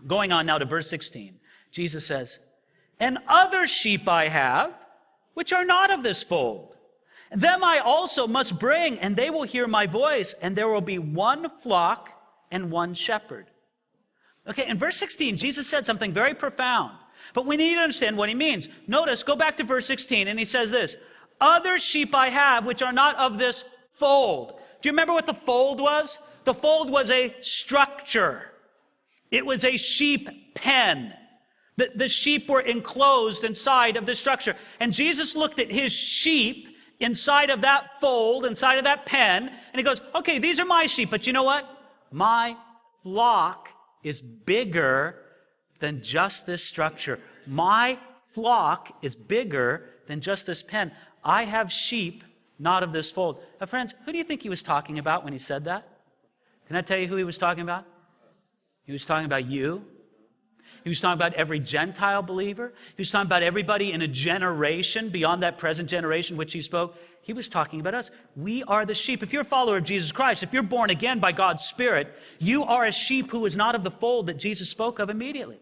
Going on now to verse 16, Jesus says, "And other sheep I have, which are not of this fold. Them I also must bring, and they will hear my voice, and there will be one flock and one shepherd." Okay, in verse 16, Jesus said something very profound, but we need to understand what he means. Notice, go back to verse 16, and he says this, "Other sheep I have, which are not of this fold." Do you remember what the fold was? The fold was a structure. It was a sheep pen. The sheep were enclosed inside of the structure. And Jesus looked at his sheep inside of that fold, inside of that pen, and he goes, okay, these are my sheep, but you know what? My flock is bigger than just this structure. My flock is bigger than just this pen. I have sheep not of this fold. Now, friends, who do you think he was talking about when he said that? Can I tell you who he was talking about? He was talking about you. He was talking about every Gentile believer. He was talking about everybody in a generation beyond that present generation which he spoke. He was talking about us. We are the sheep. If you're a follower of Jesus Christ, if you're born again by God's Spirit, you are a sheep who is not of the fold that Jesus spoke of immediately.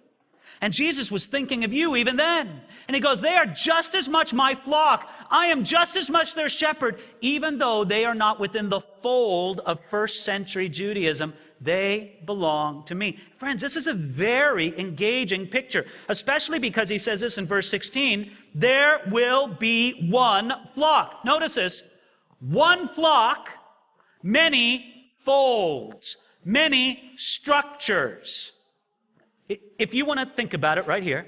And Jesus was thinking of you even then. And he goes, they are just as much my flock. I am just as much their shepherd, even though they are not within the fold of first century Judaism. They belong to me. Friends, this is a very engaging picture, especially because he says this in verse 16, there will be one flock. Notice this, one flock, many folds, many structures. If you want to think about it right here,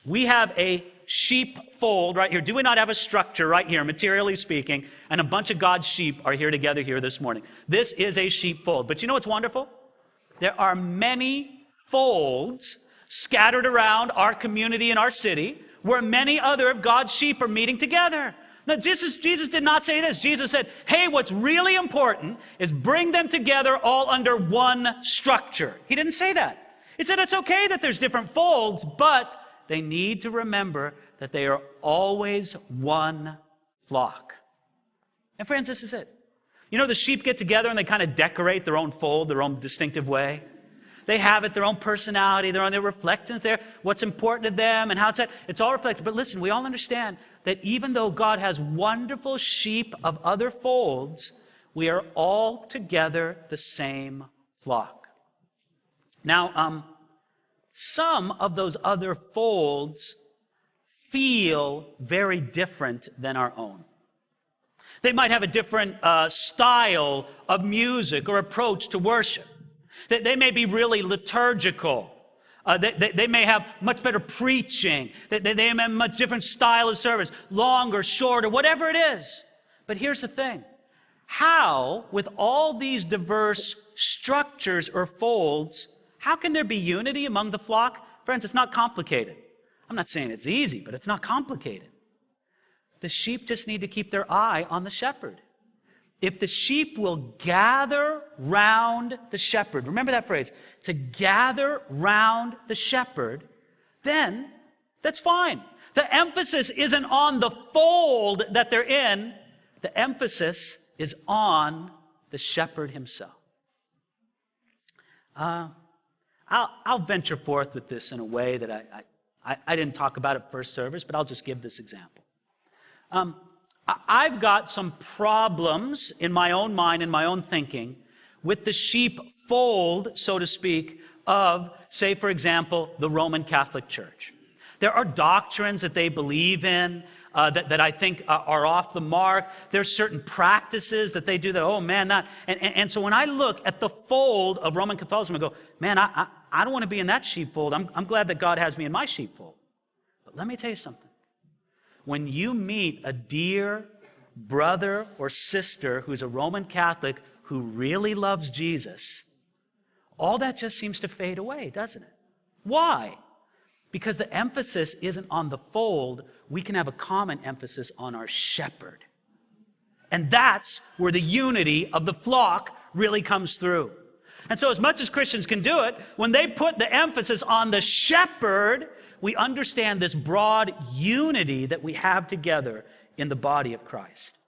we have a sheepfold right here. Do we not have a structure right here, materially speaking, and a bunch of God's sheep are here together here this morning? This is a sheepfold. But you know what's wonderful? There are many folds scattered around our community and our city where many other of God's sheep are meeting together. Now, Jesus did not say this. Jesus said, hey, what's really important is bring them together all under one structure. He didn't say that. He said it's okay that there's different folds, but they need to remember that they are always one flock. And friends, this is it. You know, the sheep get together and they kind of decorate their own fold, their own distinctive way. They have it, their own personality, their own reflections there, what's important to them and how it's all reflected. But listen, we all understand that even though God has wonderful sheep of other folds, we are all together the same flock. Now, some of those other folds feel very different than our own. They might have a different style of music or approach to worship. They may be really liturgical. They may have much better preaching. They may have a much different style of service, long or short or whatever it is. But here's the thing. How, with all these diverse structures or folds, how can there be unity among the flock? Friends, it's not complicated. I'm not saying it's easy, but it's not complicated. The sheep just need to keep their eye on the shepherd. If the sheep will gather round the shepherd, remember that phrase, to gather round the shepherd, then that's fine. The emphasis isn't on the fold that they're in. The emphasis is on the shepherd himself. I'll venture forth with this in a way that I didn't talk about at first service, but I'll just give this example. I've got some problems in my own mind and my own thinking with the sheepfold, so to speak, of, say, for example, the Roman Catholic Church. There are doctrines that they believe in that I think are off the mark. There's certain practices that they do that, oh man, that. And so when I look at the fold of Roman Catholicism, I go, man, I don't want to be in that sheepfold. I'm glad that God has me in my sheepfold. But let me tell you something. When you meet a dear brother or sister who's a Roman Catholic who really loves Jesus, all that just seems to fade away, doesn't it? Why? Because the emphasis isn't on the fold. We can have a common emphasis on our shepherd. And that's where the unity of the flock really comes through. And so as much as Christians can do it, when they put the emphasis on the shepherd, we understand this broad unity that we have together in the body of Christ.